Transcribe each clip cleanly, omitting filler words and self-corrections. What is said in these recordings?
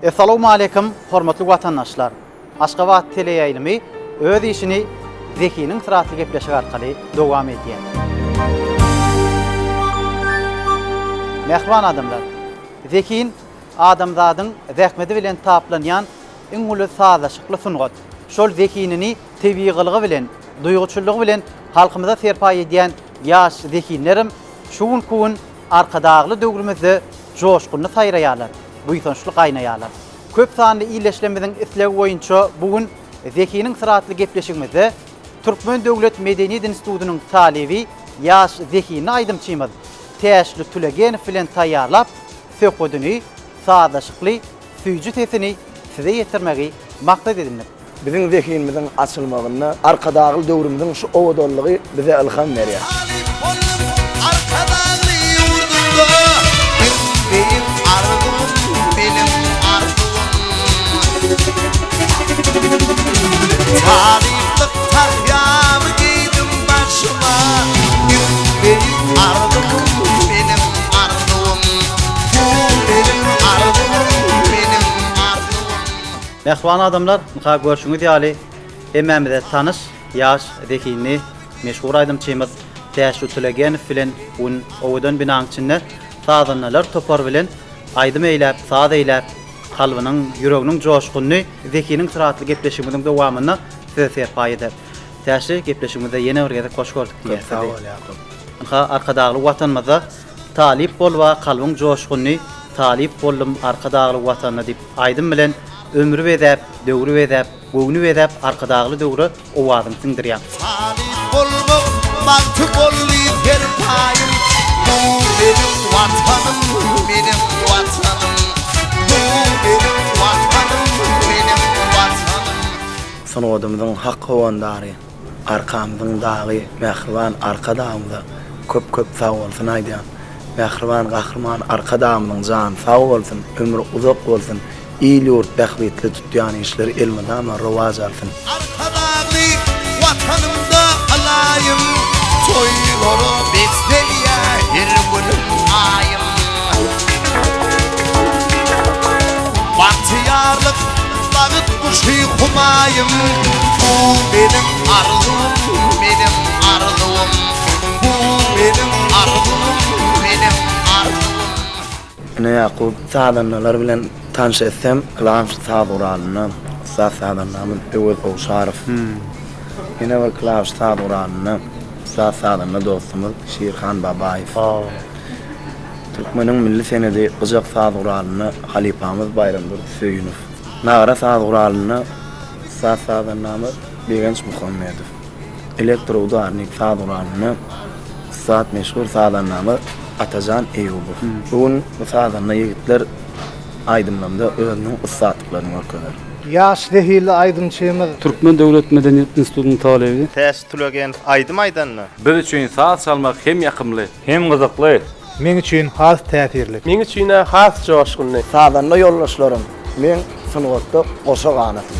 Assalamu alaykum, hormatly watandaşlar. Aşgabat teleýaýlymy öz işini Zekiniň syratly gepleşigi arkaly dowam edýär. Mehriban adamlar, Zekin adamzadyň zähmeti bilen taplanýan iň uly sazlaşykly sungat. Şol zekinini tebigylygy bilen, duýguçylygy bilen halkymyza serpay edýän ýaş zekinlerim şuň kun arkadagly döwrümizde joşguny saýraýarlar. Buýsançly gaýnaýarlar. Köp sanly iýleşlemizin islegi boýunça bugün Zekiniň syratly gepleşigimizde Türkmen Döwlet Medeniýet Institutunyň talebi ýaş Zekini aýdymçymyz Täşli Tülegenow bilen taýýarlap söhbetini sazlaşykly süýji sesini size ýetirmegi maksat edinip. Bizim zekinimizin açılmagyna arkadagy döwrümizin şu owadallygy bize ilham berýär. Tariflik taryamı giydim başıma. Benim ardım, benim ardım. Benim ardım, benim ardım. Mehriban adamlar, muha görüşüňiz ýaly emmemize tanış ýaş Zekini meşhur aýdymçymyz Täşli Tülegenow bilen un owadan binaň içinde sazanlar topar bilen aýdym eýläp, saz eýläp kalbynyň, ýüreginiň joşguny Zekiniň syratly gepleşigimiziň dowamyna size serpay eder. Täşli gepleşigimizde ýene bir gezek hoş gördük diýär. Arkadagly watanymyza talip bolwa kalbyň joşguny talip boldum arkadagly watanyna diýip aýdym bilen ömrü bedäp, döwrü bedäp, göwünü bedäp arkadagly döwrü owazyny sindirýär. Talip bolmak, mantyk bolly serpayım. Bu benim watanım, benim watanım. Bu benim watanım, benim watanım. Sonuwadymyzyň hak howandary, arkamyzyň dagy, mehriban arkadagymyza köp sag bolsun aýdýan. Mehriban gahrman arkadagymyň jany sag bolsun, ömrü uzak bolsun. İýil ýurt bähwetli tutýan işleri elmedama rowaj alsyn. Arkadagy watanymda alayım. Toýlary bekleýär her günüm aýym. Bahtiyarlyk bagyt kuşy humayım. Bu benim arzum, benim arzum. Bu benim arzum, benim arzum. Ne ýakup sadanlar bilen tanış etsem, kılam sağduralyny, sadanlamyň Ewel Owşarow. Ýene bir kılam sağduralyny, sadanly dostumyz Şirhan Babaýew. Türkmeniň milli senedi gyjak sağduralyny Halipamyz Bayramdyr Söýünow. Nagara sağduralyny sadanlamy Begenç Muhammedow. Elektro udarnik sağduralyny saat meşhur sadanlamy Atajan Eýubow. Bugün bu sadanly ýigitler aydymlamda özüniň ysatlyklaryny görkezler. Ýaş zehirli aýdymçymyz Türkmen Döwlet Medeniýet Institutunyň talebi. Täşli Tülegenow aýdym aýdanmy? Biz üçin saz çalmak hem ýakymly, hem gyzykly. men üçin has täsirli. Men üçin has joşgunly. Sadanly ýoldaşlarym, men sungatda goşa ganatym.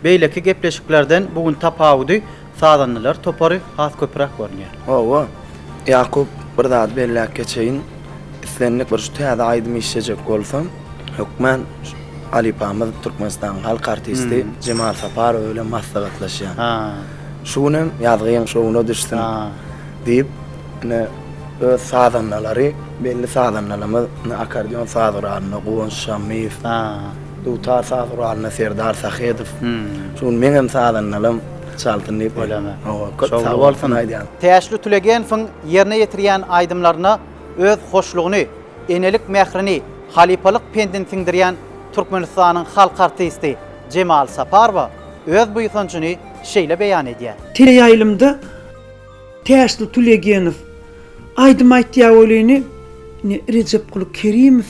Beýleki gepleşiklerden bugün tapawudy sadanlylar topary has köprak görnýär. Owa, Ýakup bir zat belläp geçeýin, islenlik bir şu täze aýdym işlejek bolsam, hökmen Alipamyz Türkmenistan halk artisti Cemal Saparow bilen maslahatlaşýan. Şunem ýazgyň şowuna düşsün diýip ne öz sadanlary, belli sadanlarymyz akordeon saduralyny Gowan Şamyf, dutar saduralyny Serdar Sahedow. Şunu men hem sadanlarym çaltyn diýip Bolama. Sag bolsun aýdýan. Täşli Tülegenowyň ýerine ýetirýän aýdymlaryna öz hoşlugyny, enelik mehrini, halipalyk pendin singdirýän Türkmenistanyň halk artisti Cemal Saparova öz buysançyny şeýle beýan edýär. Teleýaýlymda Täşli Tulegenov aýdym aýtýa bolýany Recep Kuly Kerimow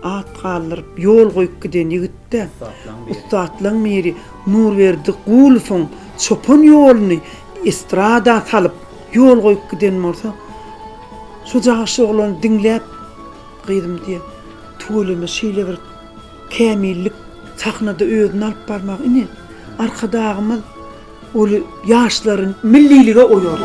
at galyryp ýol goýup giden ýigitde ustatlaň meri Nurberdi Gulfoň çopon ýoluny estrada salyp ýol goýup giden bolsa şu jaşy oglany dinläp gydym diýe tulemy şeýle bir kämillik sahnada özüni alyp barmak ini arkadagymyz ol ýaşlaryň millilige oýar.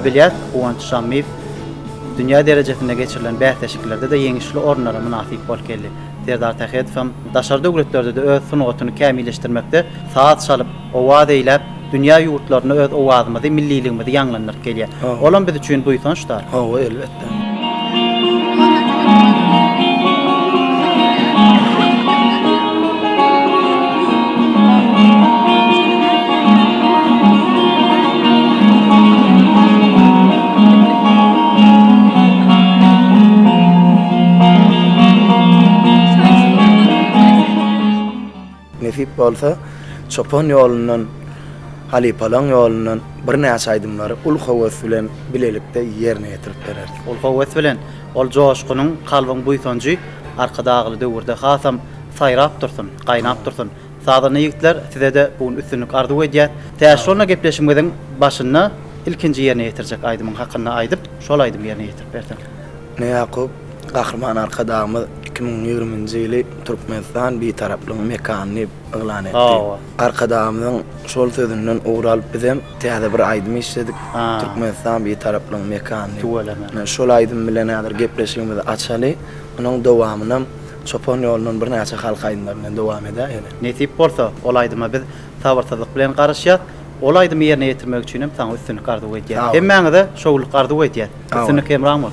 Bilyat Uwanç Şamif dünya derejesinde geçirilen bähtäşiklerde de ýeňişli ornlara münasip bol keldi. Serdar Tahyýedow daşary döwletlerde de öz sunugatyny kämilleşdirmekde saat çalyp owad eýläp dünya ýurtlaryna öz owazymyzy, milliligimizi ýanglandyryp gelýär. Olam biz üçin bu ýsançlar. Hawa elbetde. Nesip bolsa çopon ýolundan Halipalan ýolundan bir näçe aýdymlary ul howes bilen bilelikde ýerine ýetirip berer. Ol howes bilen ol joşgynyň kalbyň buysanjy arkadagy döwürde hasam saýrap dursun, gaýnap dursun. Sadan ýigitler size de buň üstünlük ardy edýär. Täşolna gepleşimiň başyna ilkinji ýerine ýetirjek aýdymyň hakynda aýdyp, şol aýdym ýerine ýetirip berdim. Ne Yakup Gahryman arkadagymyz 2020-nji ýyly Türkmenistan bir taraply mekanyny elan etdi. Arkadagymyň şol sözünden uğralyp bizem täze bir aýdym işledik. Türkmenistan bir taraply mekanyny. Şol aýdym bilen häzir gepleşigimizi açaly. Onuň dowamyna çopon ýolundan bir näçe halk aýdymlaryna dowam eder. Nesip bolsa ol aýdyma biz sabarsyzlyk bilen garaşýar. Ol aýdymy ýerine ýetirmek üçin hem saňa üstünlük ardy edýär. Hem mäňe de şowluk ardy edýär. Üstünlük hem raňmy?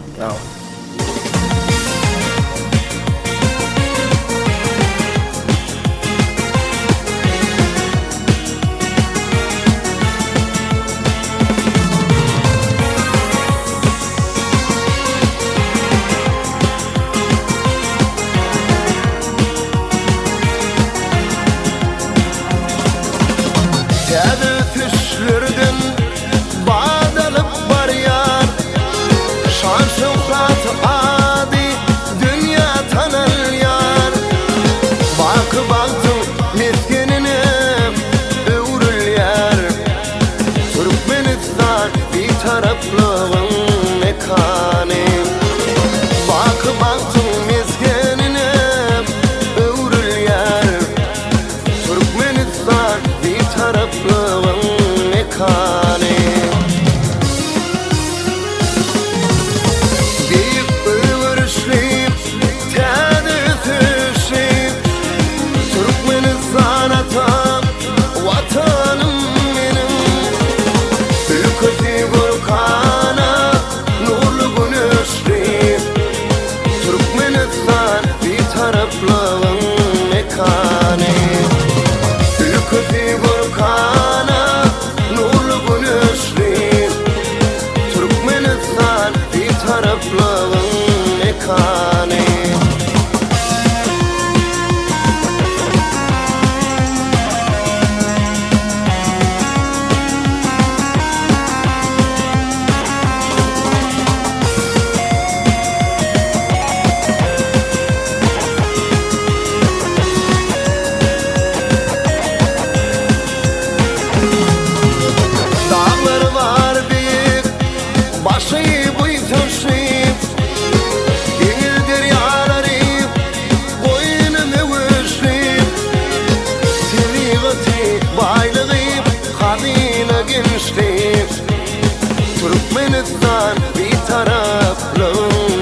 Türkmenistan bir taraflı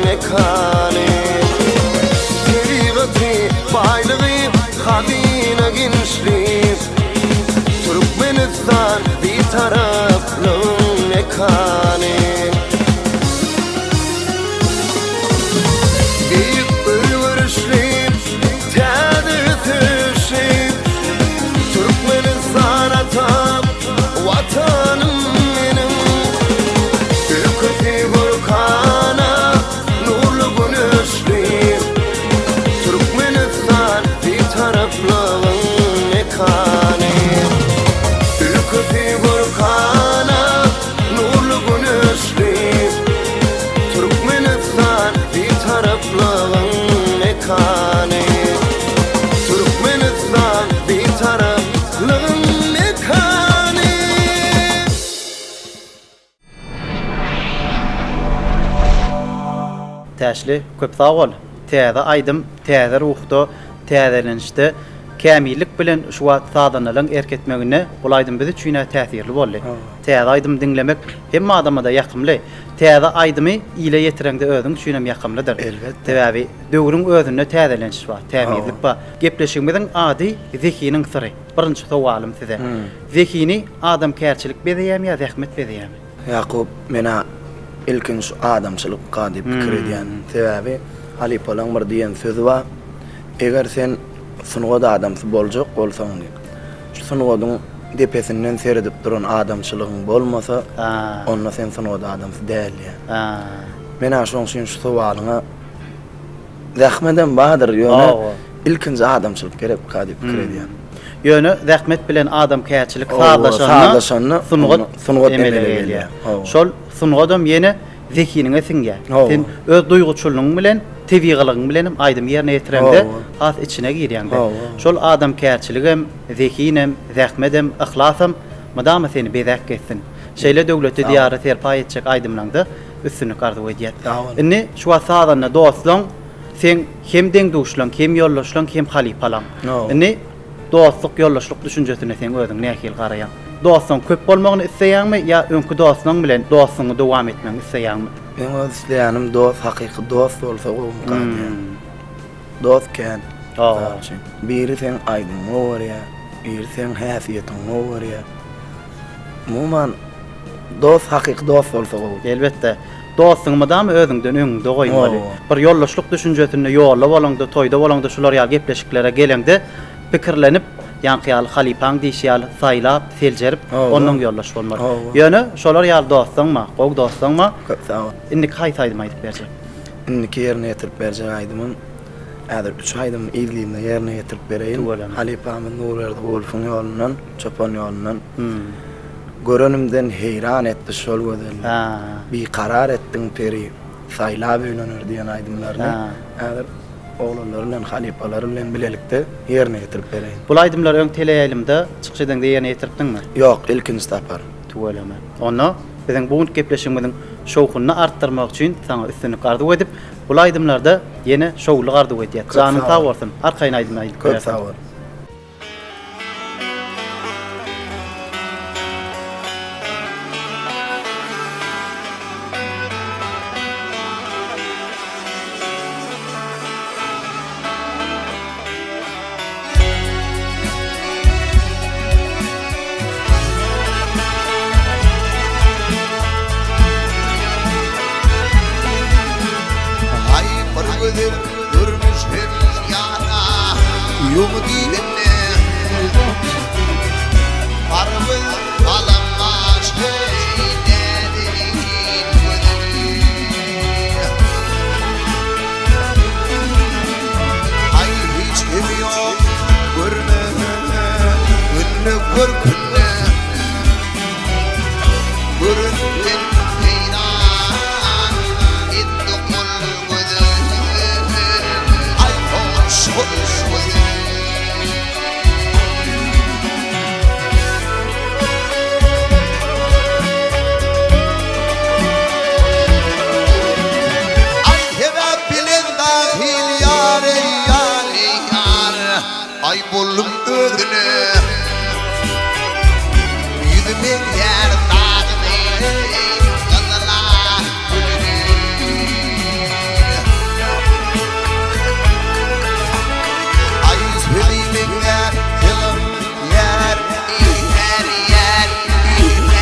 mekani Serigati baylığı, hazine gençliği Türkmenistan taraflı mekanı. Geyik bölgürüşleyip täze düşüp Türkmenistan atam vatanım benim. Ülkesi volkana nurlu güneşleyip Türkmenistan bir taraflı mekanı. Ülkesi volkana nurlu güneşleyip Türkmenistan bir taraflı mekanı. Türkmenistan bir taraflı mekanı. Täşli köp sağ ol. Täze aýdym, täze ruhda, täzelenişde kämillik bilen şu wagt sadanylaryň erketmegine bul aýdym bizi çüýne täsirli boldy. Täze aýdym dinlemek hem adama da ýakymly. Täze aýdymy ile ýetireňde özüň çüýnem ýakymlydyr. Elbetde. Täze döwrüň özünde täzeleniş bar, tämirlik bar. Gepleşigimiň ady zekiniň syry. Birinji sowalym size. Zekini adam kärçilik bezeýärmi ýa zähmet bezeýärmi? Yakup mena ilkin şu adamçılık qadi pikir edýän. Sebäbi Ali Polan bir diýen sözi bar. Eger sen sunugoda adamsy boljak bolsaň, şu sunugodyň depesinden seredip duran adamçylygyň bolmasa, onda sen sunugoda adamsy däl ýa. Mena şoň üçin şu sowalyňa zähmeden bahadyr ýöne ilkinji adamçylyk gerek qadi pikir edýän. Ýöne zähmet bilen adam kärçilik sağlaşanyny sunugod emele emele gelýär. Şol sunugodam ýene zekiniňe siňýär. Oh. Sen öz duýguçylygyň bilen, tebigylygyň bilen aýdym ýerine ýetirende has içine girýäňde. Şol adam kärçiligem, zekinem, zähmetem, ihlasam madama seni bezäk etsin. Şeýle döwleti diýary terpa etjek aýdymlaňda üstünlük arzu edýär. Inni şu wasadanna dostlaň sen hem deň duşlaň, hem ýollaşlaň, hem halipalaň. Inni dostluk, ýollaşlyk düşünjesine sen özüň nähil garaýan. Dostlaň köp bolmagyny isleýärmi ýa öňkü dostlaň bilen dostlugyny dowam etmeňi isleýärmi? Men öz isleýänim dost, hakyky dost bolsa gowum. Dost kän. Biri sen aýdym gorýa, biri sen häsiýetiň gorýa. Muman dost, hakyky dost bolsa gowum. Elbetde. Dostluň madam özüňden öňde goýmaly. Bir ýollaşlyk düşünjesine ýolla bolanda, toýda bolanda şular ýa gepleşiklere gelende pikirlenip ýankyýaly halipaň diýşýäl saýlap, seljerip onuň ýollaş bolmaly. Ýöne şolar ýaly dostlaňma, gog dostlaňma. Köp sağ ol. Indi kaýsa aýdym aýdyp berjek. Indiki ýerine ýetirip berjek aýdymyň. Äder 3 aýdym ýylgynda ýerine ýetirip bereýin. Halipamy Nurerdi Wolfyň ýolundan, çopan ýolundan. Görenimden heyran etdi şol gözel. Bir karar etdiň peri. Saýlap öýlenir diýen aýdymlaryny. Äder oğlanlar bilen halipalar bilen bilelikde ýerine ýetirip bereýin. Bul aýdymlar öň teleýelimde çykşydan da ýerine ýetiripdiňmi? Ýok, ilkinji tapar. Tuweleme. Onu biziň bu gepleşigimiň şowkuny artdyrmak üçin saňa üstünlük arzu edip, bul aýdymlarda ýene şowluk arzu edýär. Janyň sag bolsun. Arkaýyna aýdym aýdyp. Köp sağ ol. Durmuş hem yana yumdilenne Parvıl alamaz heylerin Ay hiç kim yok görme Günlük gör günlük Göründen heyran etdi kul gözü Ay hoş hoş Ay hebe bilen dahil yâre yâre yâre Ay buldum ödünü Yüzüme yer dağını Kızılar gülünü Ay söyleyeyim yer Yılım yer yer yer yer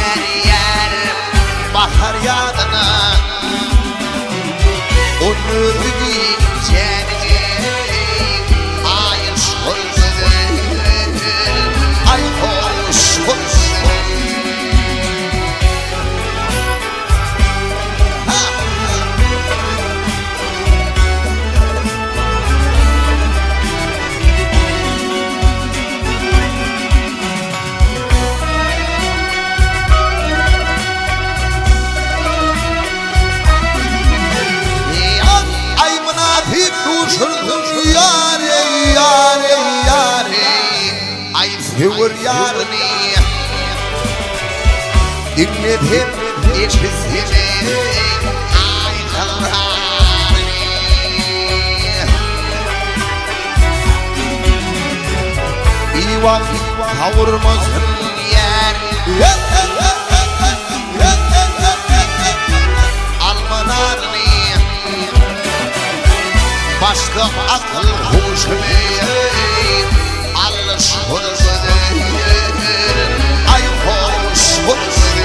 sevir yarını dinledim içizimi aynalarını bir vakit kavurmasın yer almanarını başta akıl huşunu alış huzunu ay hoş huzunu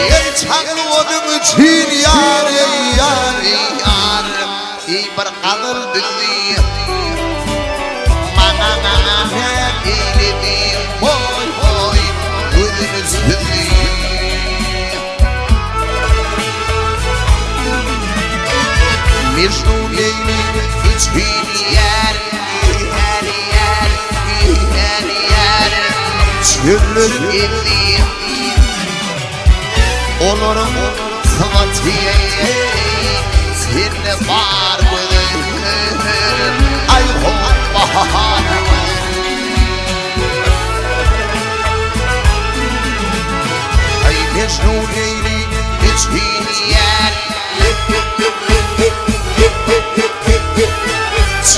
yer çağırmadığım için yar yar yar bir kalır dünya mana eyledi boy boy gözünüzü Mecnun Leyli için yer yer yer yer yer çöllür elli olurum sıvatiye seninle var ay bahar ay Mecnun Leyli için yer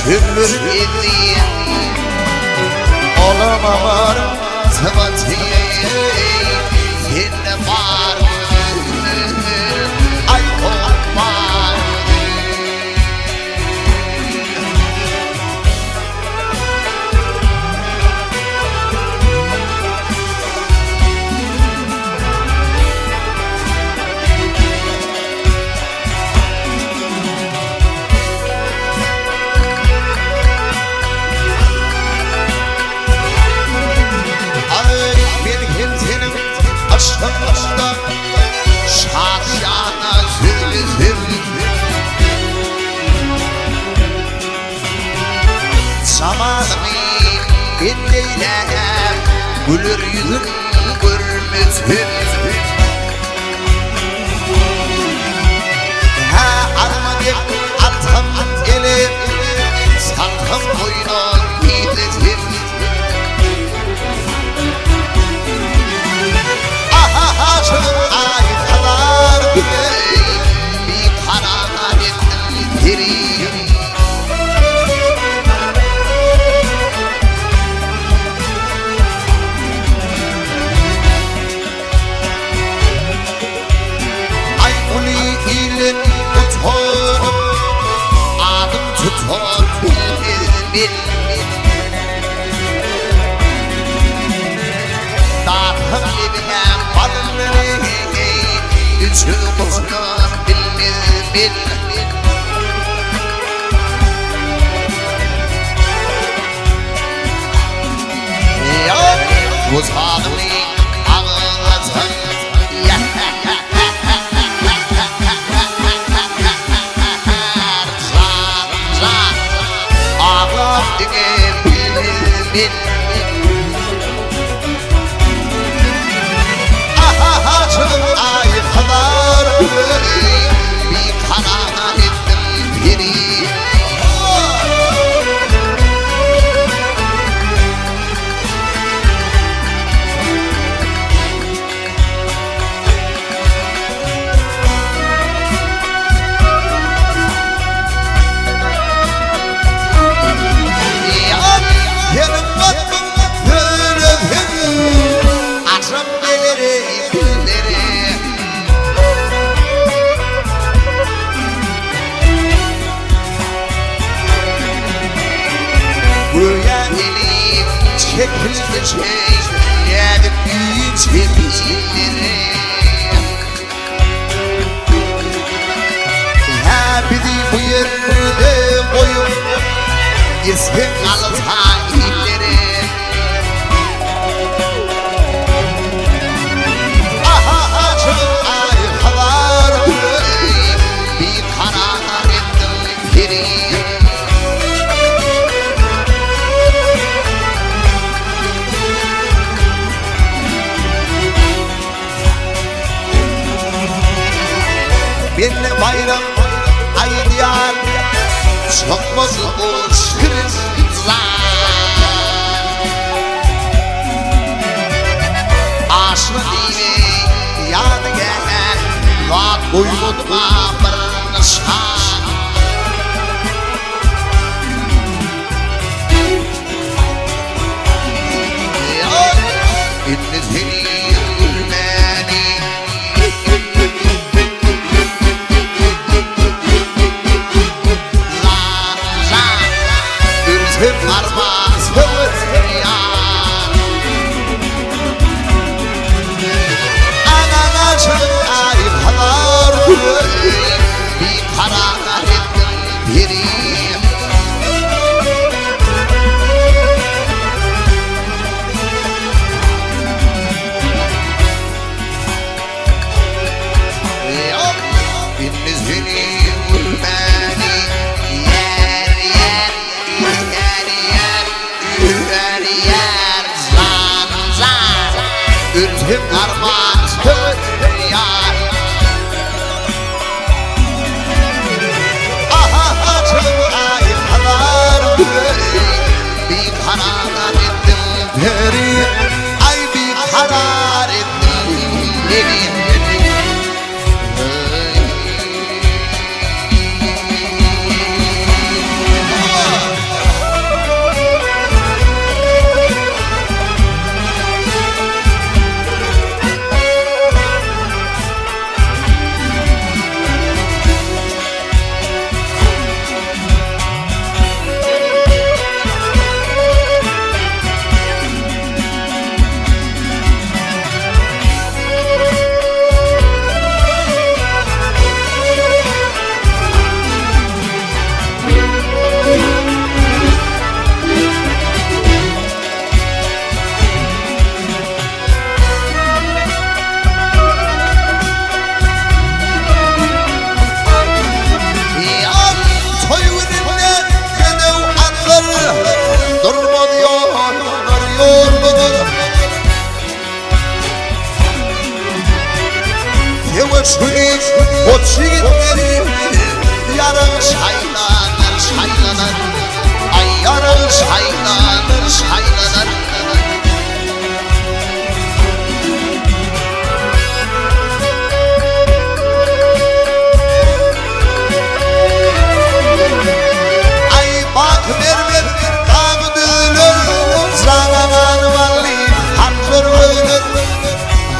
çöllür elli olamam sıvatiye seninle var ay bahar aşkımda şadiyana zülü zülü zamanımı dinleylem gülür yüzüm görmüzüm ha armadık atım gelip saltım boynu gidesim Aşkım ay kadar bir karar ettim diriyim ay uli ilin tutup adım tutup bil Darhım libine balını Üçü bunu bil Ya uzağını ağlasın Ağlam dike bil Aşkım ay kadar bir karar ettim diriyim Yerim baktım görüyorum Akşam gelir günleri Buraya gelip çekilecek Yedim büyük tepkileri Ha bizi bu yerde koyup Gitsin alta illeri Aha aşkım ay kadar bir karar ettim diriyim benle bayram aydiyar sokmaz o şirin aşkı dini yadı gelen vaat uyuduma bir nişan İnni seni gülmeni Ürzüm armaz ya Anana çayıp halar bir karar ettim biri Ürtüm armaz yar Aha açım ayıplar bir karar ettim deri Ay bir karar ettim deri Şunik ot şiitleri yarın şaylanır şaylanır Ay yarın şaylanır şaylanır Ay bak vermer kağıdılır Zananan valli hançırılır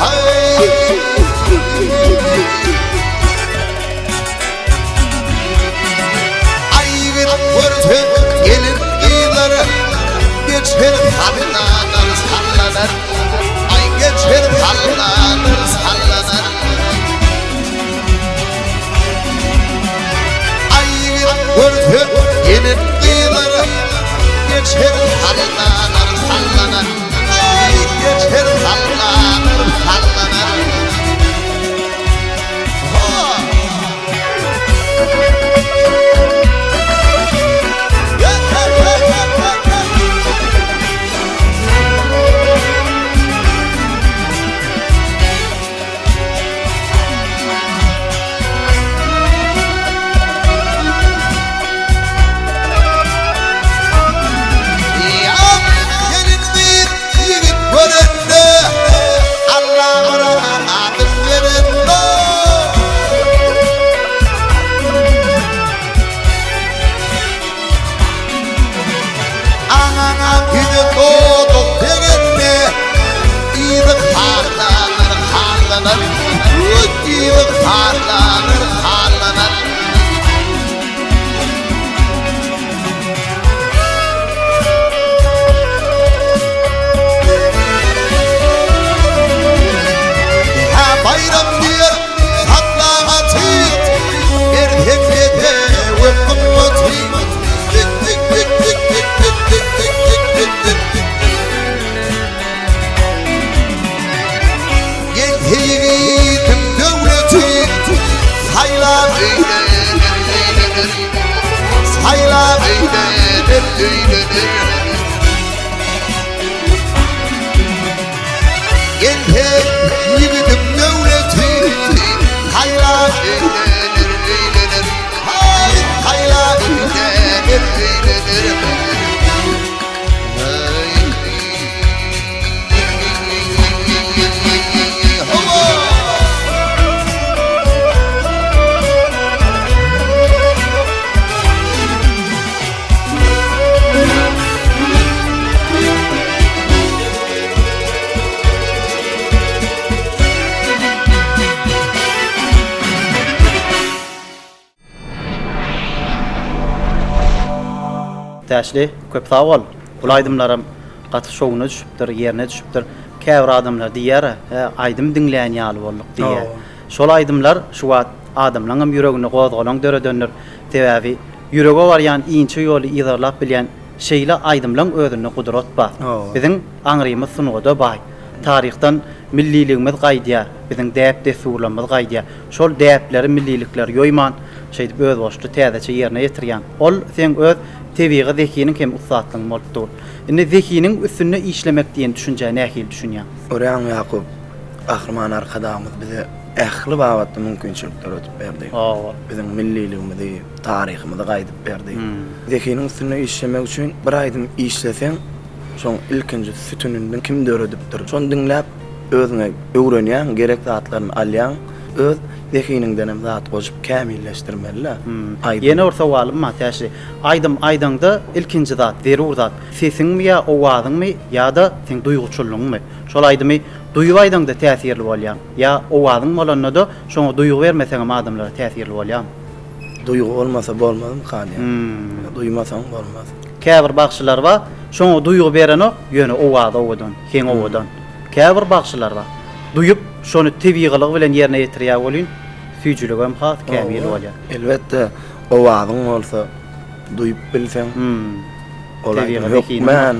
Ay gelin iyileri geçer sallanır sallanır Ay geçer sallanır sallanır Ay gördüm gelin iyileri geçer sallanır sallanır Ay geçer sallanır sallanır Bayram diyor sakla atit Erkeklerde uykum atit Gel yiğidim devleti Sayla öyledir Sayla öyledir Gel yiğidim devleti Sayla öyledir Täşli köp sağ ol. Bu aydymlarym gaty şowuna düşüpdir, ýerine düşüpdir. Käbir adamlar diýär, aydym dinleýän ýaly bolduk diýär. Şol aydymlar şu wagt adamlaryň ýüregini gozgalan döre dönür. Sebäbi ýürege barýan iňçe ýoly ýyzarlap bilýän şeýle aydymlaryň özüne gudrat bar. Biziň aňrymyz sunugyda bay. Tarihten milliligimiz gaýdýar, biziň däp desurlarymyz gaýdýar. Şol däpleri, millilikleri ýoýman, şeýdip öz başly täzeçe ýerine ýetirýän. Ol sen öz tebiği zekinin hem ustatlığın bolupdur. Indi zekinin üstünde işlemek diýen düşünje nähil düşünýär? Oryan Yakup ahirman arkadamız bize ähli babatda mümkinçilikler ötüp berdi. Bizim milliligimizi, tarihimizi gaýdyp berdi. Zekinin üstünde işlemek üçin bir aýdym işlesen, şoň ilkinji sütününden kim öredipdir? Şonu dinläp özüne öwrenýän, gerek zatlaryny alýan, öz zekinin denem zat goşup kämilleşdirmeli. Yeni orta walym ma täşi. Aýdymda ilkinji zat, zerur zat. Sesiňmi ýa owazyňmy ýa-da sen duýguçylygyňmy? Şol aýdymy duýup aýdymda täsirli bolýan. Ýa owazyň bolanda şoňa duýgu bermeseň adamlara täsirli bolýan. Duýgu bolmasa bolmazmy kany? Duýmasaň bolmaz. Käbir bagşylar bar, şoňa duýgu bereno ýöne owadan, hen owadan. Käbir bagşylar bar. Duýup şonu tebiğilik bilen ýerine ýetirýär bolýan, süýjüligi hem has kämil bolýar. Elbetde owazyň bolsa duýup bilseň, men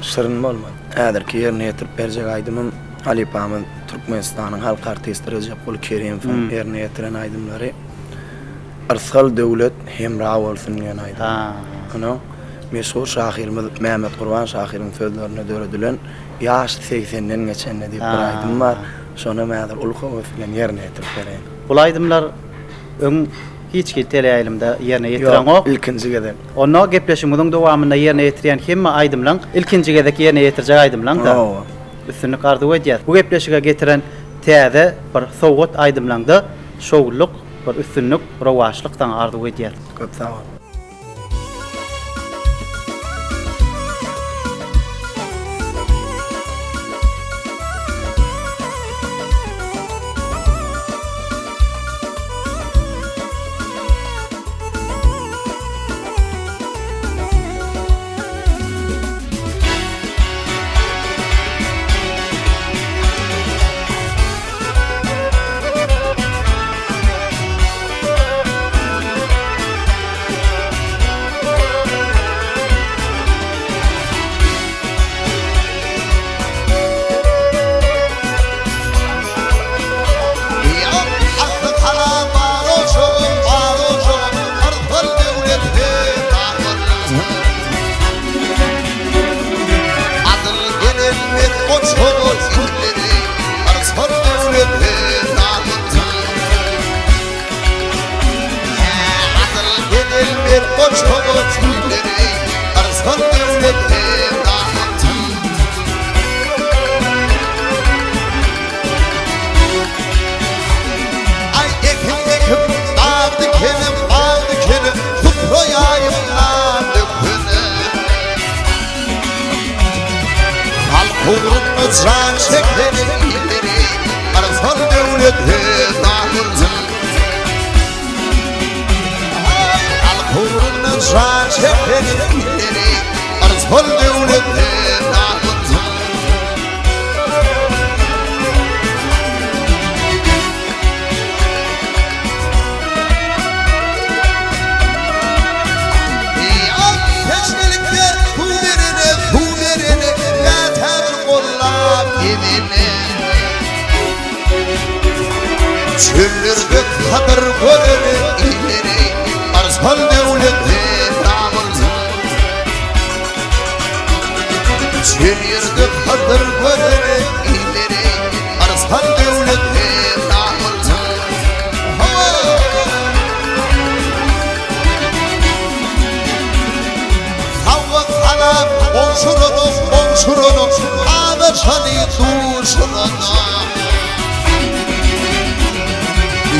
şyryn bolmaz. Äderki ýerine ýetirip berjek aýdymym Ali Pamyň Türkmenistanyň halk artisti Recep Gul Keremow ýerine ýetiren aýdymlary Arsal döwlet hemra bolsun diýen aýdym. Ana meşhur şahirimiz Mehmet Gurban şahirin sözlerine döredilen yaş 80'den geçenle diýip bir aýdym bar. Şonu mäder ulky bilen ýerine ýetirip berýän. Bu aýdymlar öň hiç ki teleýaýlymda ýerine ýetiren ok. İlkinji gezek. Onu gepleşimiziň dowamynda ýerine ýetirýän hemme aýdymlaryň ilkinji gezek ýerine ýetirjek aýdymlaryň da üstünlük gardy edýär. Bu gepleşige getiren täze bir sowgat aýdymlaryňda şowluk bir üstünlük, rawaşlykdan ardy edýär. Köp sağ ol. Can çekleri illeri Arsal devleti dağıldı Al-Kur'un can çekleri illeri Arsal devleti dağıldı Teşnelikler kullerine Yeter kolla evine Çüllürdük kadır görünü ileri Arsal devleti dağıldı Çüllürdük kadır görünü ileri Arsal devleti dağıldı Havva kanap Onşurunu Ağaçani duşurunu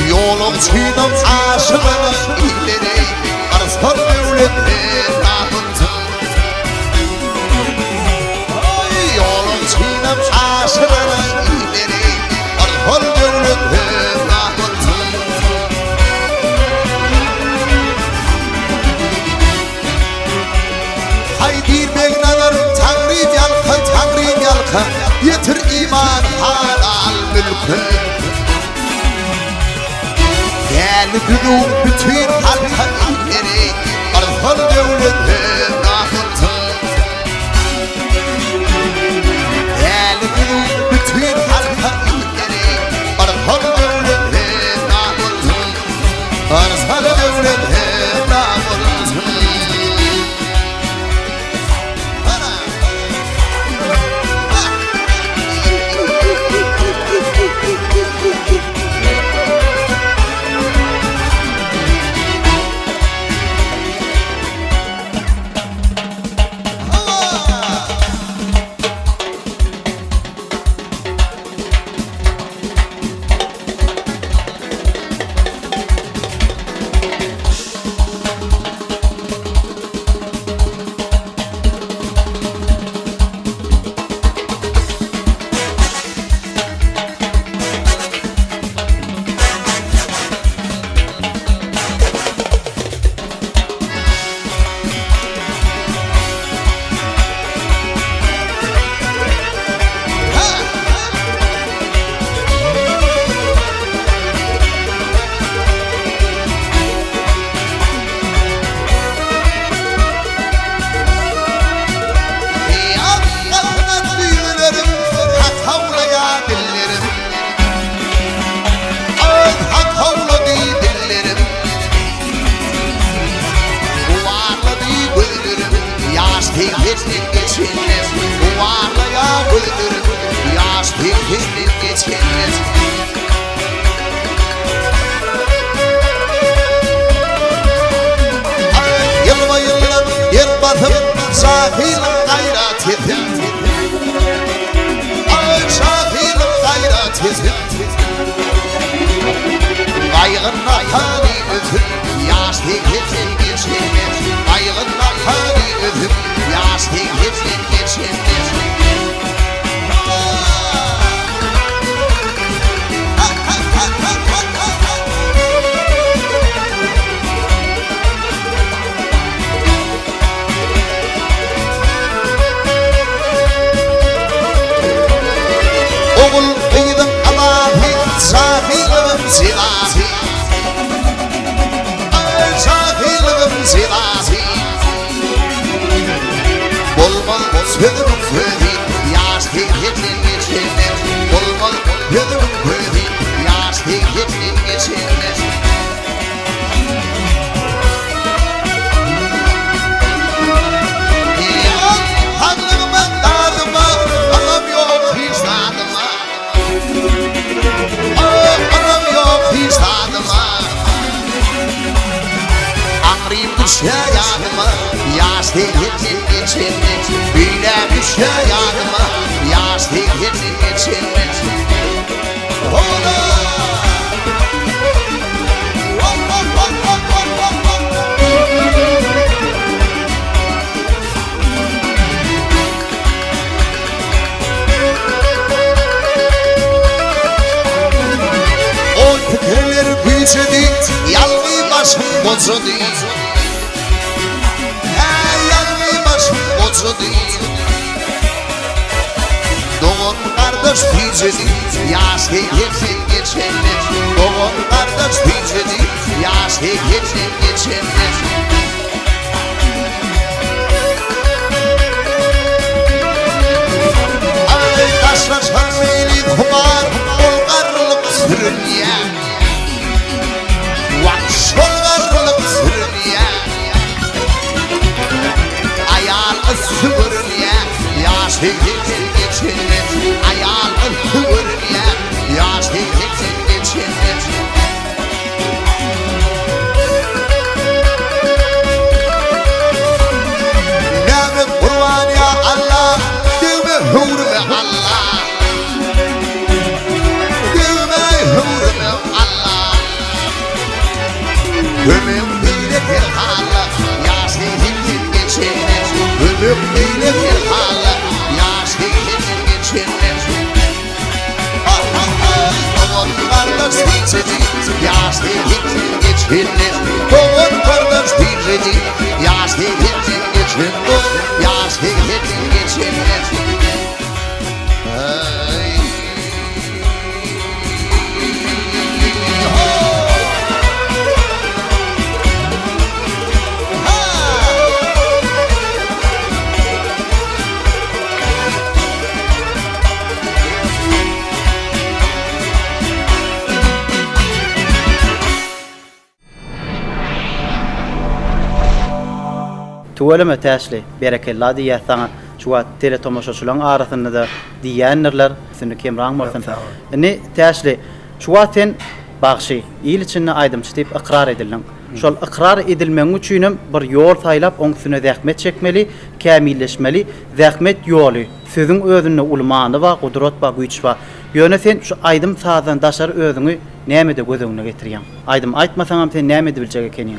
Yolum çiğdem aşığını ileri Arsal devleti dağıldı Yolum çiğdem aşığını ileri Arsal devleti dağıldı Değerli güdüm bütün halka illeri Arfan devlete nakıntın Değerli güdüm bütün halka illeri Arfan devlete nakıntın Arfan devlete nakıntın Şahil gayret edin Şahil gayret edin Kaygınla hani ötün Yaş değilsin geçiniz Kaygınla hani ötün Yaş değilsin geçiniz Oğul kıydın Allah'ı Şahilim silahı Şahilim silahı Bulman sözüm sözü Yaş değilsin geçiniz Bulman sözüm sözü Yaş değilsin geçiniz Yanıma yaş değilsin geçiniz Bile düşe yanıma yaş değilsin geçiniz Ola O fikirler büyücedi Yalnız başım bozuldu Doğum kardeş diyecedi Yaş değilsin geçiniz Doğum kardeş diyecedi Yaş değilsin geçiniz Ay taşlaşan meyli kumar Bolgarlık sürünye Vakş bolgarlık sürünye Ayal ısıvırınye Yaş değilsin geçiniz Ayal ısıvırınye Yaş değilsin geçiniz Nâmi kurban ya Allah Düğme hurme Allah Düğme hurme Allah Ömüm bile bir hala Yaş değilsin geçiniz Ömüm bile bir hala Yaş değilsin geçiniz Doğun kardeş diyecedi Yaş değilsin geçiniz Doğun kardeş diyecedi Yaş değilsin geçiniz Yaş değilsin geçiniz tuweleme täsli berekella diýär saňa şu wagt tele tomoşaçylaryň arasynda da diýänlerler seni kemraň bolsun. Ine täsli şu wagt sen bagşy il içinde aýdymçy diýip ikrar edildiň. Şol ikrar edilmeň üçinem bir ýol taýlap oň üstüne zähmet çekmeli, kämilleşmeli, zähmet ýoly. Sözüň özüne ulmany we gudrat we güýç we ýöne sen şu aýdym sazdan daşar özüňi näme de gözüňe getirýän. Aýdym aýtmasaňam sen näme de biljek ekeniň.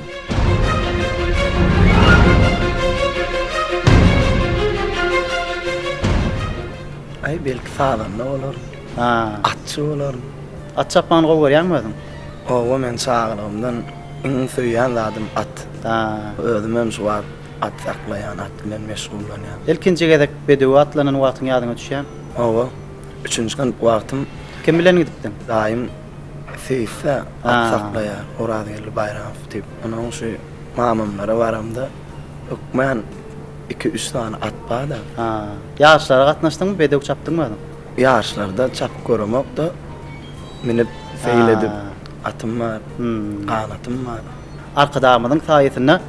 Ay belki sağdan ne olur? Ha, Atçı olur. at çapman gowy görýänmi özüň? O men sağlığımdan in söýýän zadım at. Ha. Özümem şu wagt at saklayan, at bilen meşgullanýan. Ilkinji gezek bedewi atlanan wagtyň ýadyňa düşýär. Owa. Üçüncü gün wagtym Kim bilen gidipdiň? daim seyfe Ha. at saklaya, orada gelip bayram tutip. Onun şu mamamlara varamda men 2-3 tane at bada. Ha. Ýaşlara gatnaşdyňmy, bedewi çapdyňmy özüň? Yaşlarda çap görmek da minip seyledip Ha. atım var, kanatım var. Arkadamyzyň saýasyna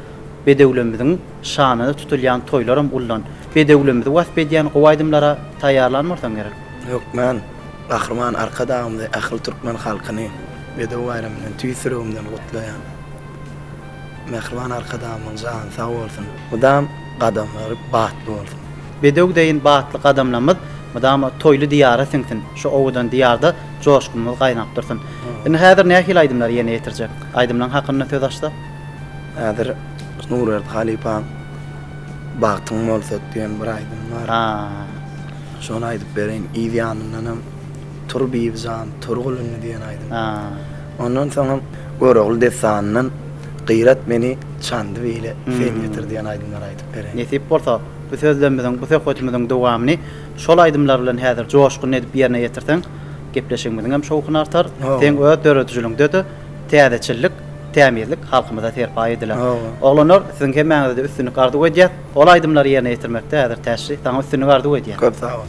bedewlemizin şanyny tutulýan toýlarym ullan. Bedewlemizi wasp edýän gowaýdymlara taýýarlanmarsaň gerek. Yok men Kahraman arkadağımda ahıl Türkmen halkını bedew bayramından tüýsürümden gutlayan. Mehriban arkadağımın can sağ olsun. Mudam gadamlary batly bolsun. Bedew deýin batly gadamlamyz mudama toýly diýara siňsin. Şu owdan diýarda joşkunlyk gaýnap dursun. Indi häzir nähil aýdymlar ýene ýetirjek? Aýdymlaryň hakyna söz açdy. Häzir Nurert Halipan bagtyň bolsa diýen bir aýdym var. Ha. Şonu aýdyp bereň ýanyndan Turbiyzan, Turgulunny diýen aýdym. Ha. Ondan soňra Gorogul desanynyň gyrat meni çandy beýle sen ýetir diýen aýdymlar aýdyp bereň. Nesip bolsa bu sözlerimizden, bu söhbetimizden dowamyny şol aýdymlar bilen häzir joşkun edip ýerine ýetirseň, gepleşigimiziň hem şowkuny artar. Sen öz döretijiliňde de täzeçilik, tämizlik halkymyza terpa ediler. Oglanlar siziň kemäňizde üstünlük ardy edýär. Ol aýdymlary ýerine ýetirmekde häzir täşri, taňa üstünlük ardy edýär. Köp sağ ol.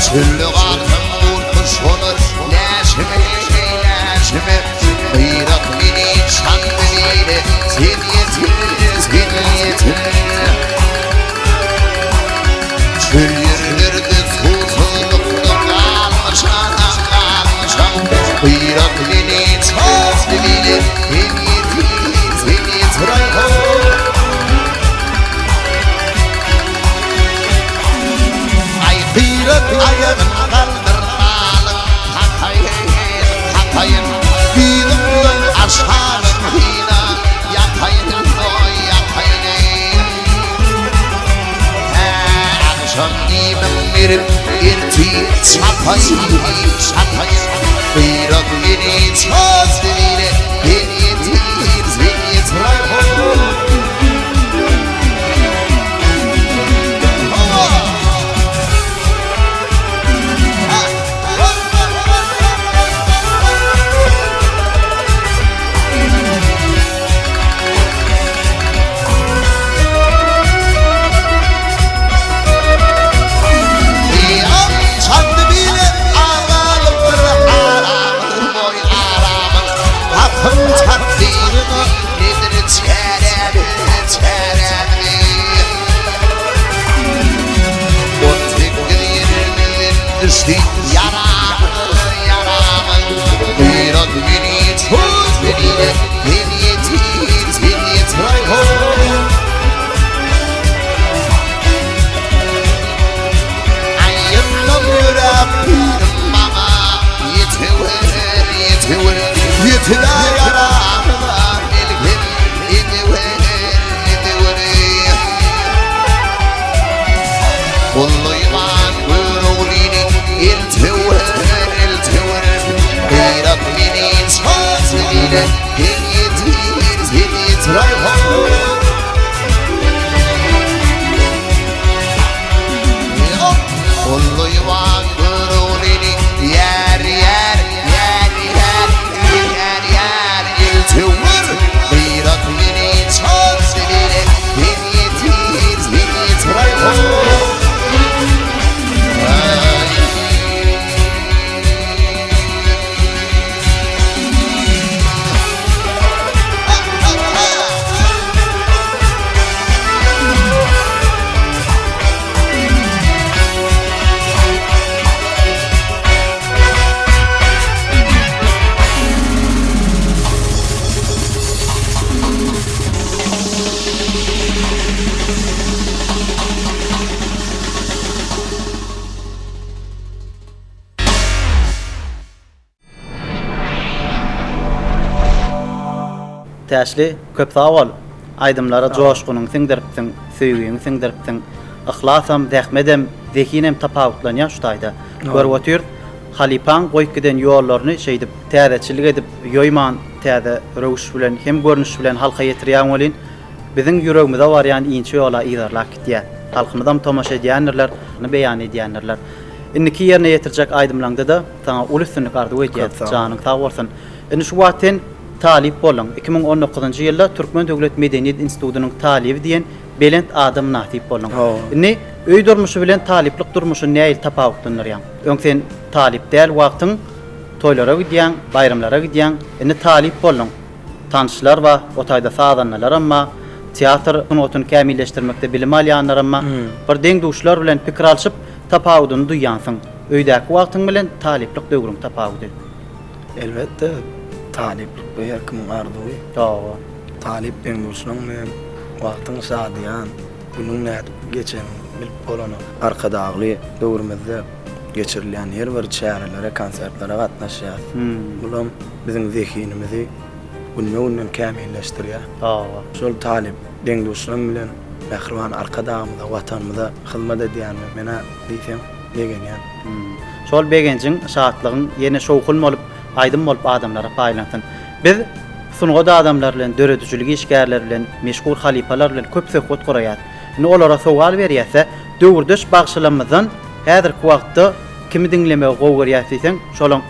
Süllü qartım vurmuş olur Nəşimi, nəşimi Qıyraq mini çandı neyli Sen yetir Çöl yürürdü susuzlukta kalmışam Qıyraq mini çandı neyli Sen yetir Ay qıyraq ayağın kaldırmalım Hakayın Bizimden aşağının hina Yakayın oy yakayın Akşam imam verip irti Çatayın Qıyraq beni söz diliyle Ben yetir Qıyraq beni söz diliyle Ben yetir Ayyımdan yürek pirim bana Yetir yaramına Elgin Kulluyman gürulini iltiver Qıyraq beni söz diliyle Ben yetir Kulluyman gürulini yer iltiver Qıyraq beni söz diliyle Ben yetir Täşli köp sağ ol. Aydımlara coşgunun singdiripsin, söýgüň singdiripsin. Ihlasam, zähmedem, zekinem tapawutlanýar şu taýda. Görüp otyr, Halipan goýup giden ýollaryny şeýdip, täzeçilik edip, ýoýman täze röwüş bilen hem görnüş bilen halka ýetirýän bolyn. Biziň ýüregimizde bar ýani inçe ýola ýydarlak gitýär. Halkymyzdan tomaşa edýänler, beýan edýänler. Indiki ýerine ýetirjek aydymlaňda da taňa ulysynlyk arzuw edýär. Janyň sag bolsun. Indi şu wagtyn talip bolan 2019-njy ýylda Türkmen Döwlet Medeniýet Institutynyň talibi diýen belent adam natip bolan. Indi öý durmuşy bilen taliplik durmuşy näil tapawutlanýar. Öňsen talip däl wagtyň toýlara gidýän, bayramlara gidýän, indi talip bolan. Tanışlar we o taýda sadanlar amma teatr sunatyn kämilleşdirmekde bilim alýanlar amma bir deň duşlar bilen pikir alşyp tapawudyny duýansyň. Öýdäki wagtyň bilen taliplik döwrüň tapawudy. Elbette taliplik bu her kimin arzuwy. Doğru. Talip ben bolsuň men wagtyň şadyan, günüň nädip geçen bilip bolany arkadagly döwrümizde geçirilýän her bir şäherlere, konsertlere gatnaşýar. Bulam biziň zehinimizi günüňden kämilleşdirýär. Doğru. Şol talip deň dostlarym bilen ähriwan arkadagymyza, watanymyza hyzmat edýän mena diýsem begenýän. Şol begenjiň şatlygyň ýene şowkul bolup, aydym bolup adamlara paýlansyn. Biz sunga adamlar bilen, döredüçilik işgärleri bilen, meşgul halipalar bilen köp söhbet guraýar. Indi olara sowal berýärse, döwürdeş bagşylamyzdan häzirki wagtda kimi diňlemäge gowy görýärsiň, şolaň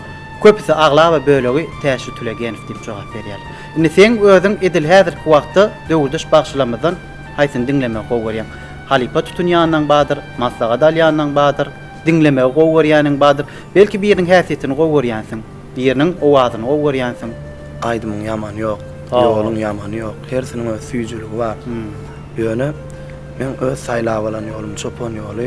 köpüsi agla we bölegi täşi Tülegenif diýip jogap berýär. Indi sen özüň edil häzirki wagtda döwürdeş bagşylamyzdan haýsyn diňlemäge gowy görýän? Halipa tutunýandan badyr, maslahat alýandan badyr, dinleme gow görýäniň badyr. Belki biriniň häsiýetini gow görýänsiň, biriniň owazyny gow görýänsiň. Aydymyň ýamany ýok, Aa. ýoluň ýamany ýok. Hersiniň öz süýjüligi bar. Ýöne men öz saýlap alan ýolum çopan ýoly.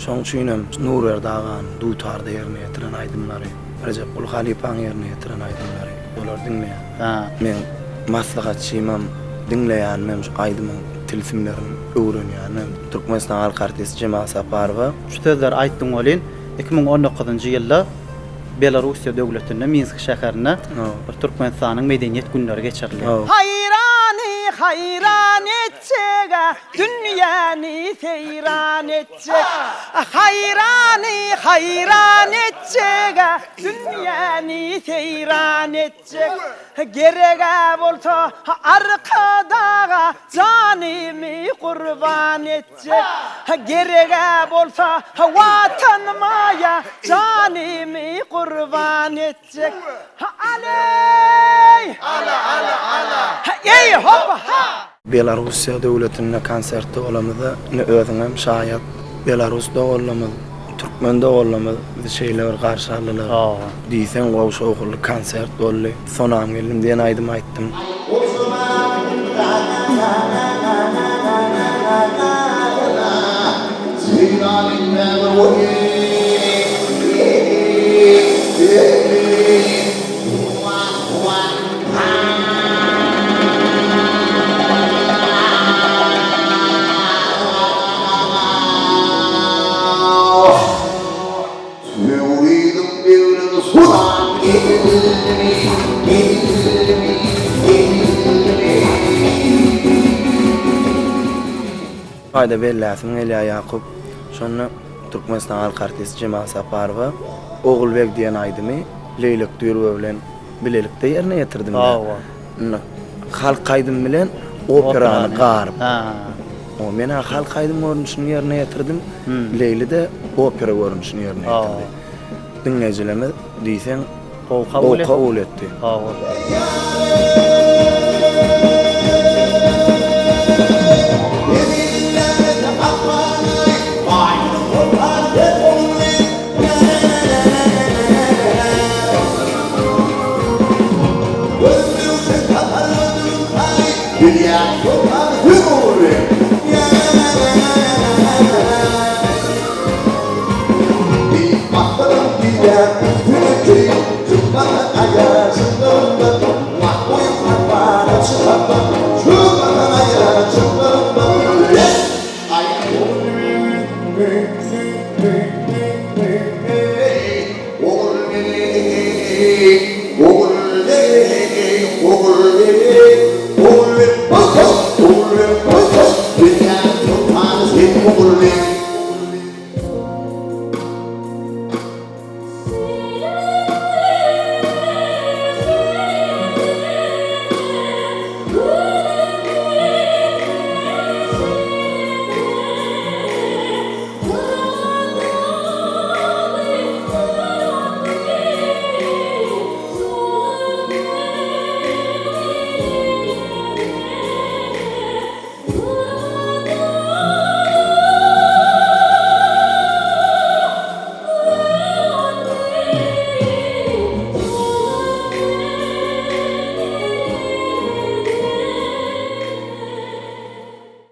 Şoň üçinem Nurwer dagan dutarda ýerine ýetiren aydymlary, Recep Ul Halipaň ýerine ýetiren aydymlary bolar dinleýän. Men maslahatçymam, dinleýän men şu aydymyň tilsimlerini öwrenýän. Türkmenistan Halk Artisti Cemal Saparowa Şu sözler aýtdyň bolyn 2019-njy ýylda Belarusiýa döwletinde Minsk şäherine bir Türkmenistanyň medeniýet günleri geçirildi. Hayrani hayran edecek, dünyani seyran edecek. Hayrani hayran edecek, dünyani seyran edecek. Gerek bolsa arkadaga canımı kurban edecek. Gerek bolsa vatanıma canımı kurban edecek. Aley! Ey hoppa ha! Belarusiýa döwletinde konsertde olamyda ne özüňem şaýat Belarusda olamyz, Türkmende olamyz, biz şeýler garşy aldylar. Diýsen gowşa okul konsert boldy. Sonam geldim diýen aýdym aýtdym. Ayda belläsiň Elya Yakup, şonu Türkmenistan Halk Artisti Cemal Saparowa Oğulbek diýen aýdymy Leylek Dürwe bilen bilelikde ýerine ýetirdim. Halk aýdym bilen operany garyp. O men halk aýdym görnüşini ýerine ýetirdim. Leyli de opera görnüşini ýerine ýetirdi. Dinleýijilerime diýsen o kabul etdi.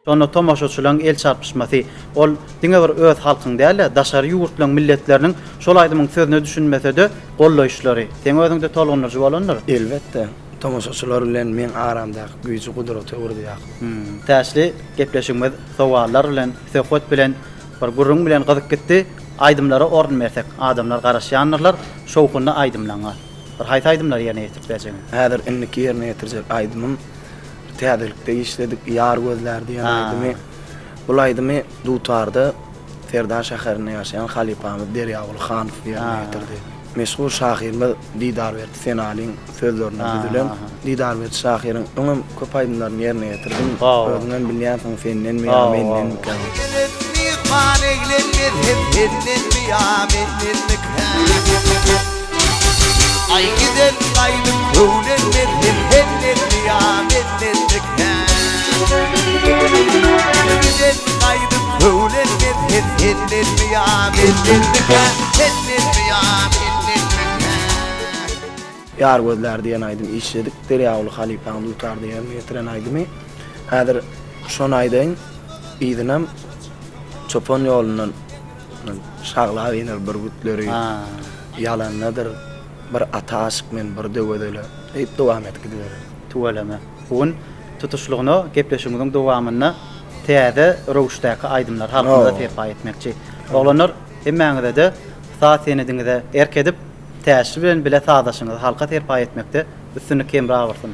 Şonu tomaşaçylaryň el çarpışmasy, ol diňe bir öz halkyň däl, daşary ýurtlaryň milletleriniň şol aýdymyň sözüne düşünmese de gollaýşlary. Seň özüňde tolgunlygy bolanlar. Elbetde. Tomaşaçylar bilen men aramdaky güýçi gudraty öwrüdýär. Täşli gepleşigimiz sowallar bilen, söhbet bilen, bir gurrun bilen gyzyk gitdi. Aýdymlara orun bersek, adamlar garaşýanlar, şowkunna aýdymlaňar. Bir haýsy aýdymlar ýerine ýetirip Häzir inniki ýerine ýetirjek aýdymym täzelikde işledik, ýar gözler diýen aýdymy. Bul aýdymy dutarda Ferdan şäherinde ýaşaýan Halipamyz Derýaul Hanow ýerine ýetirdi. Meşhur şahyryň Didar Berdi Senaliň sözlerine bidilen Didar Berdi şahyryň öňem köp aýdymlaryny ýerine ýetirdim. Özüňem bilýänsiň senden mi menden mi? Ay giden kaydım kövlenlerim henler kıyametlendik. Giden kaydım Ölen mi ya Yar gözler diyen aydym işledik. Derýawly Halipany tutar diýen metren aydymy. Häzir şon aýdyn ýydynem çopon ýolundan şagla iner bir gütleri. Yalanladyr. Bir ataşyk men bir döwedele. Hep dowam etdiler. Tuwalama. Bugün tutuşlugyny, gepleşigimiň dowamyny täze rowuşdaky aýdymlar halkymyza terpa etmekçi. Oglanlar hemmäňize de saat senediňize erkedip täşri bilen bile sadaşyňyzy halka terpa etmekde üstünü kemra agyrsyn.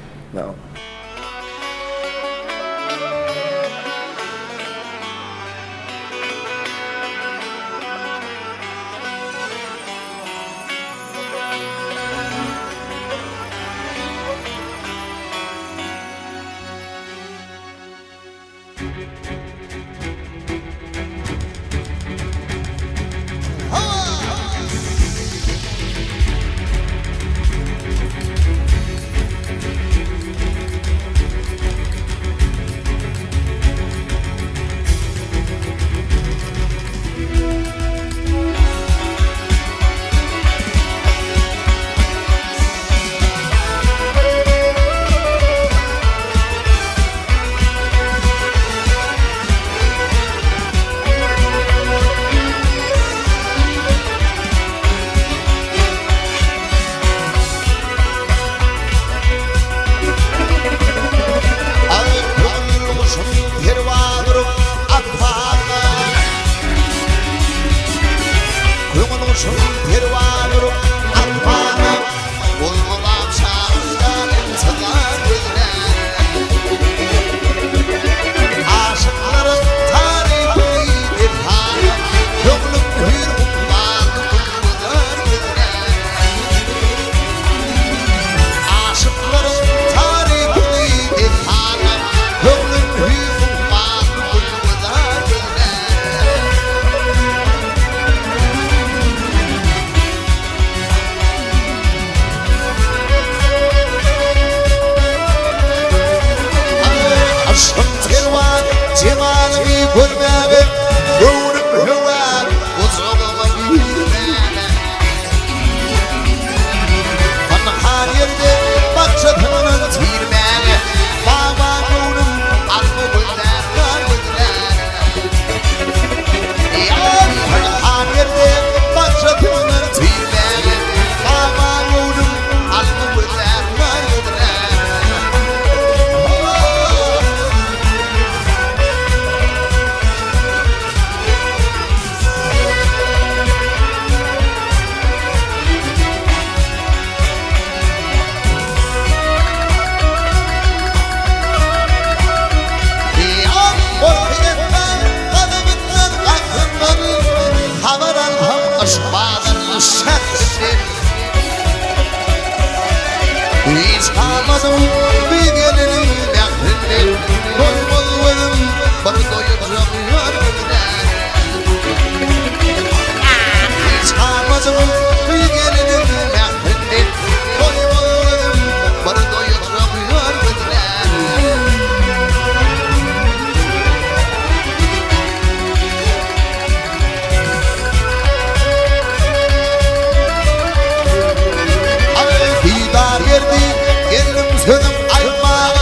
Sözüm ayma,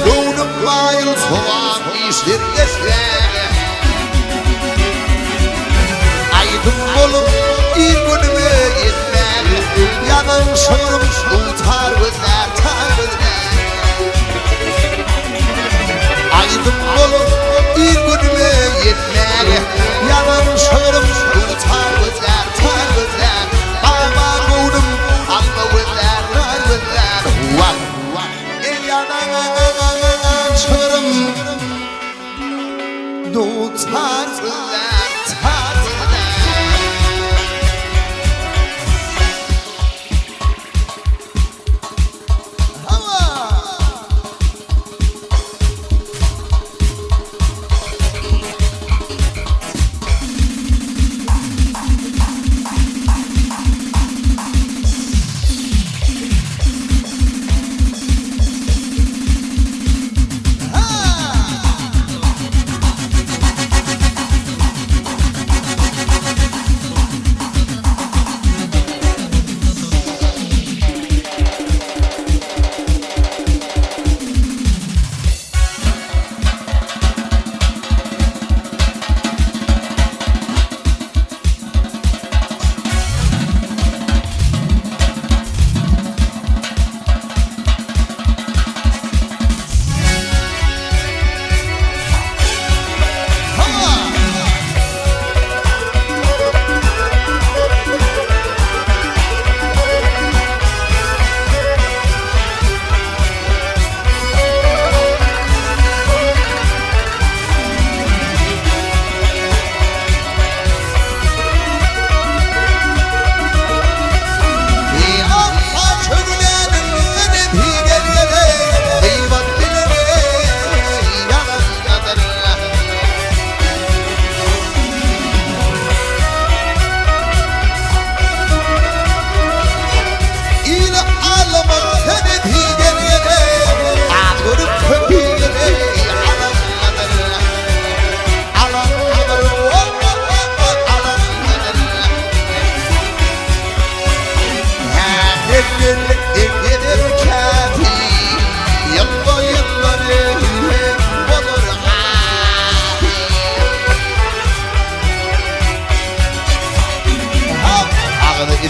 yolum mayıl soğan iştir geçler.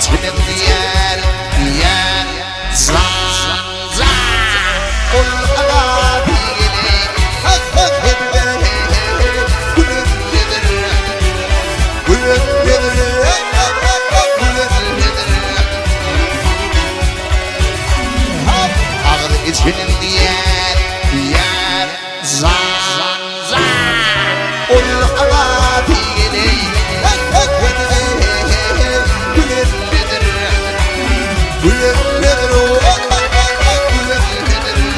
içinin yer yer zan zan ol abi gele hak hak gele gülün gelir gülün gelir hak hak hak gülün gelir ağır içinin yer yer zan zan ol abi gele hak hak gele gülün gelir gülün gelir hak hak hak gülün gelir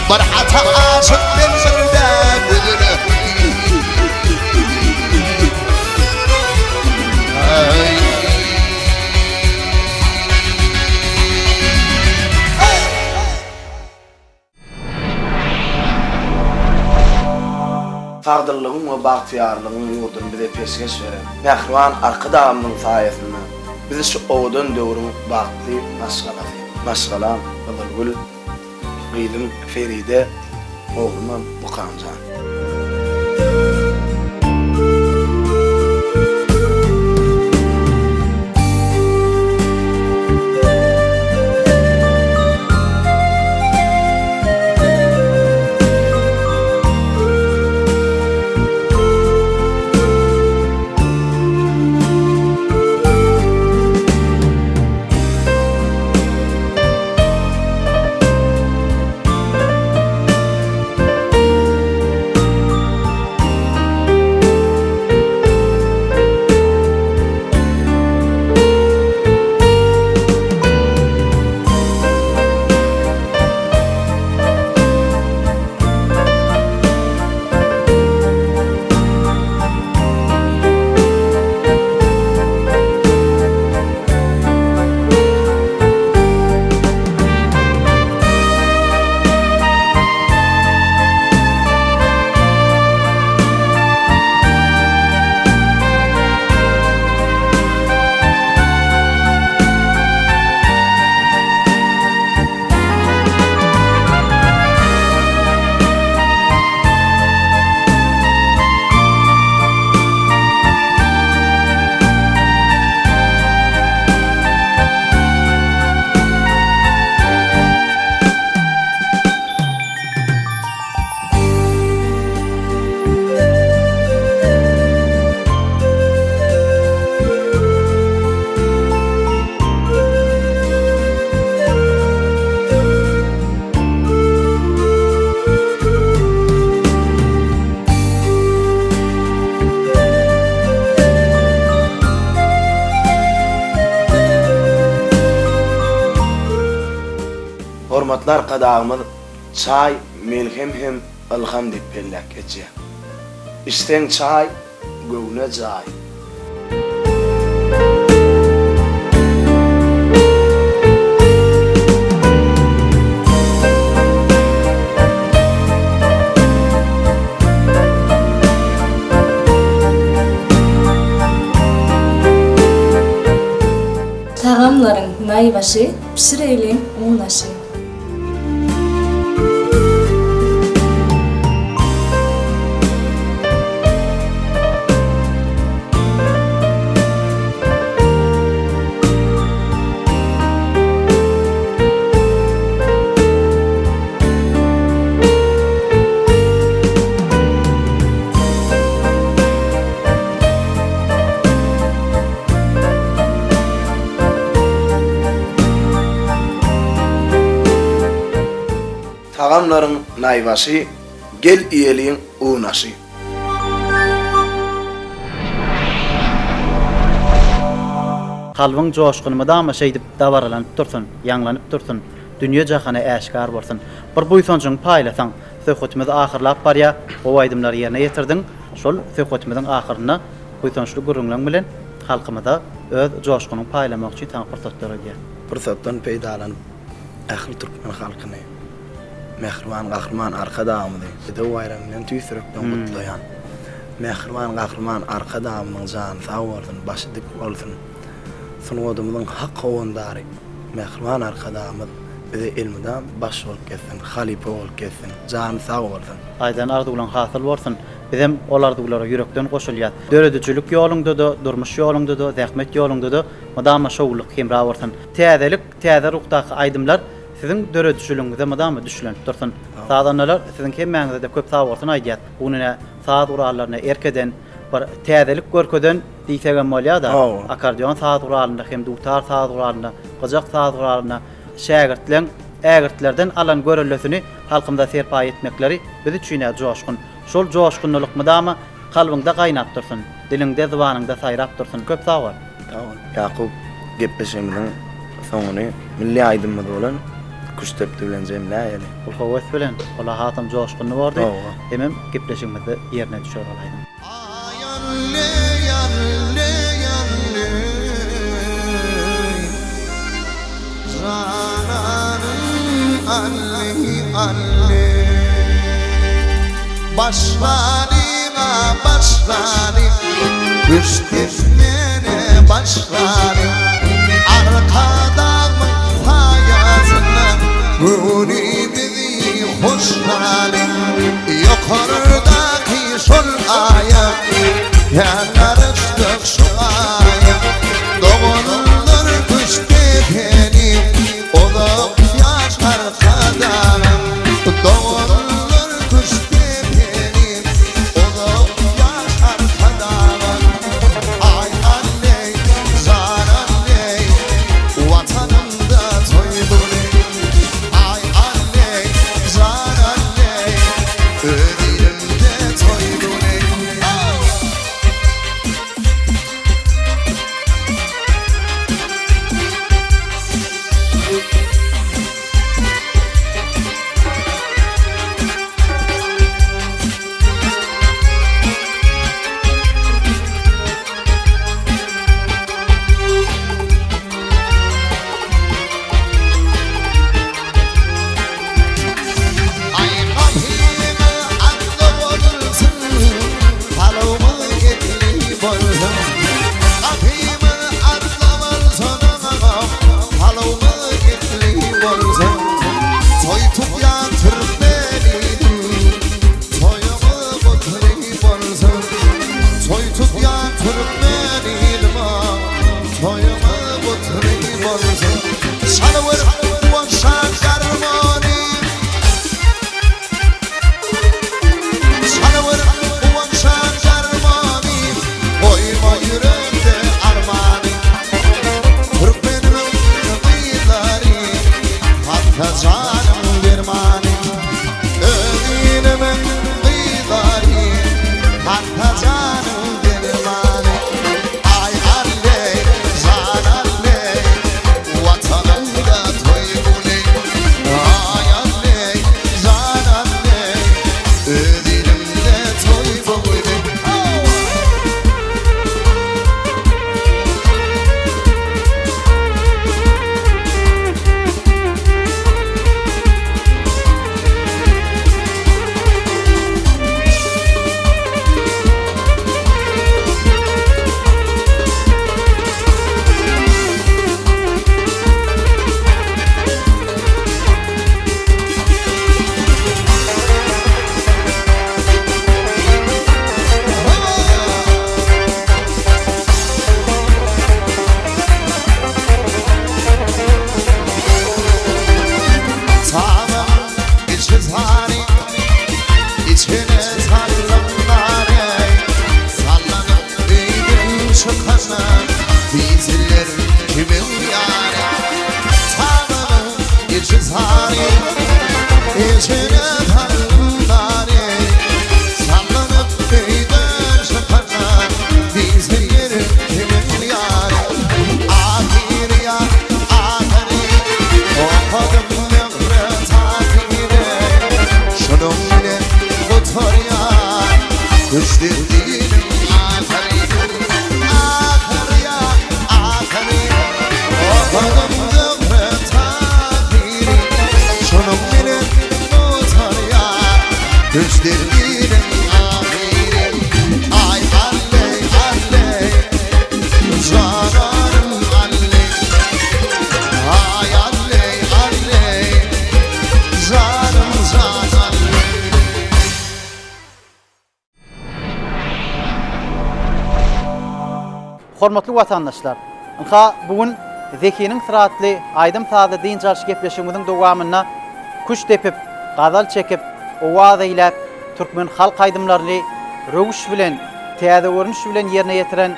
برحت عاشق بالمرداد Taqdirligin we bagtiyarlygyň ýurdun bize peşkeş beren. Mähriban arka dağımyň saýasynda bizi şu owdan döwrüň bagtly maşgalan Bylgül, Gyýdym Feride, oğlum Bukanjan. Hormatlar kadağımız çay, melhem hem alham dip pellak geçe. İsten çay, göğüne çay. Tagamlaryň naýbaşy, pişireýlen uňaşy. Tagamlaryň naýbaşy, gel iyeliň uňaşy. Kalbyň joşguny dama şeýdip dawaralanyp dursun, ýanglanyp dursun, dünýe jahana äşkar bolsun. Bir buýsanjyň paýlasaň, söhbetimiz ahyrlap barýa, o aýdymlar ýerine ýetirdiň. Şol söhbetimiziň ahyryna buýsançly gurulmaň bilen halkymyza öz joşguny paýlamak üçin taň fursatlar berýär. Fursatdan peýdalanyp ähli türkmen halkyny Mähriban gahrman arka dağımdy. Ede waýramdan tüýsürekden gutlaýan. Mähriban gahrman arka dağımyň jany sag bolsun, başy dik bolsun. Sunwadymyň hak howandary. Mähriban arka dağımyz bize ilmiden baş bolup gelsin, halipe bolup gelsin, jany sag bolsun. Aýdan arzulan hasyl bolsun. Bizem olardyglara ýürekden goşulýar. Döredüçilik ýolunda da, durmuş ýolunda da, zähmet ýolunda da madama şowluk hemra bolsun. Täzelik, täze ruhdaky aýdymlar siziň döredüçiligiňize madama düşlenip dursun. Sadanlar siziň hemmäňizde de köp sag bolsun aýdýar. Bunyna saat urallaryna erkeden bir täzelik görkeden diýsegem bolýar da. Akordeon saat uralynda hem dutar saat uralynda, gyjak saat uralynda şägirtleň ägirtlerden alan görelesini halkymda serpa etmekleri bizi çüýne joşkun. Şol joşkunlyk madama kalbyňda gaýnap dursun, diliňde, zubanyňda saýrap dursun. Köp sag bol. Ýakup gepleşigimiň soňuny milli aýdymyz bolan Kuştepdi bilen jemläýeli. Ol hawas bilen ola hatam joşkunly boldy. Owa. Hemem gepleşigimizi ýerine düşer olaýdym. Yalle yalle yalle Zananım alli alli Başlarıma başlarım Üstüne başlarım Arkadamın hayatına Gönlümü hoşlarım Yukarıdaki sol ayak Yanarıştık şu ayak Doğulur düştü benim Olup yaş arkadanım Doğulur düştü benim Olup yaş arkadanım Ay anne, zar anne Vatanımda toydum Ay anne, zar anne Ödülümde toydum Ay kapımı atla olursun Palomı getiri bolsun Kapımı atla olsun Palomı getiri bolsun Soytup yatırıp beni Soyumu götürü bolsun Soytup yatırıp beni Soyumu götürü bolsun Salıvır boşan karmoni Salıvır boşan karmoni Koyma yürekte armani Türkmenimin kıyıları Hatta canım dermani Ödünümün kıyıları Hatta canım dermani Ay anne, zan anne Vatanımda toygule Ay anne, zan anne Ödülümde toygule Sağlam içi zari İçine sallanları Sallanıp büyüdüm çıkana Bizler kimin yani Sağlam içi zari İçine sallanları Sallanıp büyüdüm çıkana Bizler kimin yani Ahir ya ahiri Okudum nefret ahire Şunun bile otur ya Düştürdüğüm ahiri Ahir ya ahiri Okudum nefret ahiri Şunun bile otur ya Düştürdüğüm ahiri Ay anne anne Cananım anne Ay anne anne Canım can anne Hormatly watandaşlar, ynka bugün Zekiniň syratly Aýdym Sazy diň jarşy gepleşigimiziň dowamyna kuş tepip, gazal çekip, owaza ile Türkmen halk aýdymlaryny röwüş bilen, täze görnüş bilen ýerine ýetiren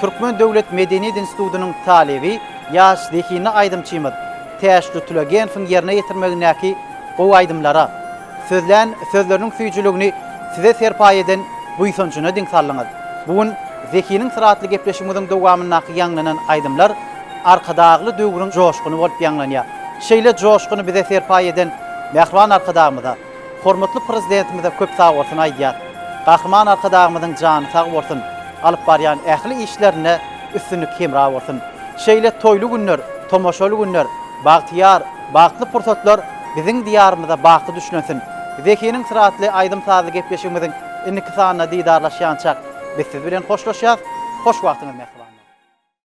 Türkmen Döwlet Medeniýet Institutynyň talebi ýaş Zekini aýdymçymyz Täşli Tülegenowň ýerine ýetirmegindäki bu aýdymlara sözleriniň süýjüligini size serpaý eden buýsunçuna diň sallaňyz. Bugün Zekiniň syratly gepleşigimiziň dowamyna ýanlanan aýdymlar arkadagly döwrüň joşguny bolup ýanglanýar. şeýle joşgyny bize serpaý eden mehriban arkadağymyza, hormatly prezidentimize köp sag bolsun aýdýar. Gahryman arkadağymyzyň jany sag bolsun. Alyp barýan ähli işlerine üstünlük hemra bolsun. Şeýle toýly günler, tomoşaly günler, bagtyar, bagtly pursatlar biziň diýarymyza bagty düşlensin. Zekiniň syratly aýdym sazy gepleşigimiziň inniki sanyna diýdarlaşýançak biz siz bilen hoşlaşýar. Hoş wagtyňyz mehriban.